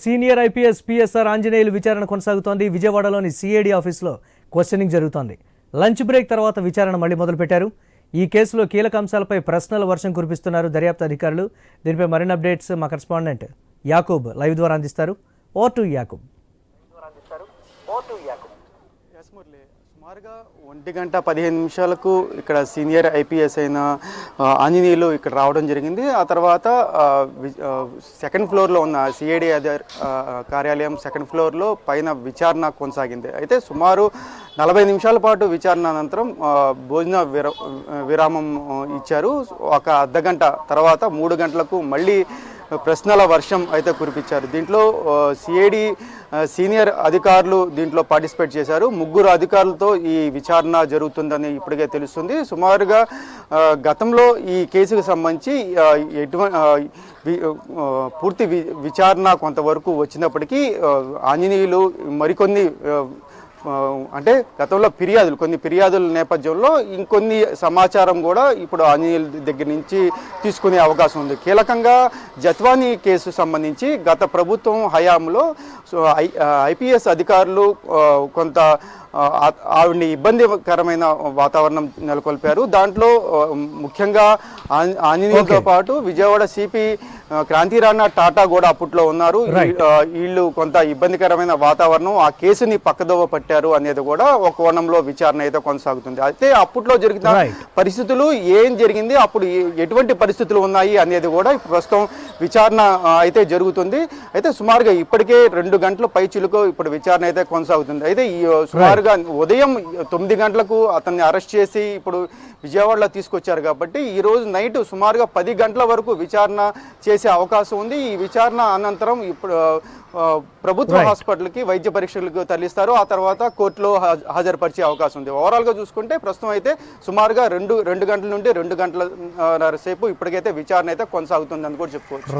Senior IPS PSR Anjaneyulu విచారణ కొనసాగుతోంది. విజయవాడలోని సిఐడి ఆఫీసులో క్వశ్చనింగ్ జరుగుతోంది. లంచ్ బ్రేక్ తర్వాత విచారణ మళ్లీ మొదలుపెట్టారు. ఈ కేసులో కీలక అంశాలపై ప్రశ్నల వర్షం కురిపిస్తున్నారు దర్యాప్తు అధికారులు. దీనిపై మరిన్ని అప్డేట్స్ మా కరెస్పాండెంట్ యాకూబ్ లైవ్ ద్వారా అందిస్తారు. Over to Yakub. సుమారుగా 1:15 ఇక్కడ సీనియర్ ఐపీఎస్ అయిన ఆంజనేయులు ఇక్కడ రావడం జరిగింది. ఆ తర్వాత సెకండ్ ఫ్లోర్లో ఉన్న సిఐడి కార్యాలయం సెకండ్ ఫ్లోర్లో పైన విచారణ కొనసాగింది. అయితే సుమారు 40 నిమిషాల పాటు విచారణ అనంతరం భోజన విరామం ఇచ్చారు. ఒక అర్ధగంట తర్వాత 3 గంటలకు మళ్ళీ ప్రశ్నల వర్షం అయితే కురిపించారు. దీంట్లో సిఐడి సీనియర్ అధికారులు దీంట్లో పార్టిసిపేట్ చేశారు. 3 అధికారులతో ఈ విచారణ జరుగుతుందని ఇప్పటికే తెలుస్తుంది. సుమారుగా గతంలో ఈ కేసుకు సంబంధించి పూర్తి విచారణ కొంతవరకు వచ్చినప్పటికీ ఆంజనేయులు మరికొన్ని అంటే గతంలో కొన్ని ఫిర్యాదుల నేపథ్యంలో ఇంకొన్ని సమాచారం కూడా ఇప్పుడు ఆంజనేయుల దగ్గర నుంచి తీసుకునే అవకాశం ఉంది. కీలకంగా జత్వానీ కేసు సంబంధించి గత ప్రభుత్వం హయాంలో ఐపీఎస్ అధికారులు కొంత ఆవిడ్ని ఇబ్బందికరమైన వాతావరణం నెలకొల్పారు. దాంట్లో ముఖ్యంగా ఆంజనేయులతో పాటు విజయవాడ సిపి క్రాంతిరాణ టాటా కూడా అప్పట్లో ఉన్నారు. వీళ్ళు కొంత ఇబ్బందికరమైన వాతావరణం, ఆ కేసుని పక్కదోవ పట్టారు అనేది కూడా ఒక కోణంలో విచారణ అయితే కొనసాగుతుంది. అయితే అప్పట్లో జరిగిన పరిస్థితులు ఏం జరిగింది, అప్పుడు ఎటువంటి పరిస్థితులు ఉన్నాయి అనేది కూడా ప్రస్తుతం విచారణ అయితే జరుగుతుంది. అయితే సుమారుగా ఇప్పటికే 2 గంటల పైచిలుకు ఇప్పుడు విచారణ అయితే కొనసాగుతుంది. అయితే ఈ సుమారుగా ఉదయం 9 గంటలకు అతన్ని అరెస్ట్ చేసి ఇప్పుడు విజయవాడలో తీసుకొచ్చారు కాబట్టి ఈ రోజు నైట్ సుమారుగా 10 గంటల వరకు విచారణ చేసే అవకాశం ఉంది. ఈ విచారణ అనంతరం ఇప్పుడు ప్రభుత్వ హాస్పిటల్కి వైద్య పరీక్షలకు తరలిస్తారు. ఆ తర్వాత కోర్టులో హాజరుపరిచే అవకాశం ఉంది. ఓవరాల్గా చూసుకుంటే ప్రస్తుతం అయితే సుమారుగా 2 గంటల నుండి 2 గంటల సేపు ఇప్పటికైతే విచారణ అయితే కొనసాగుతుంది అని కూడా చెప్పుకోవచ్చు.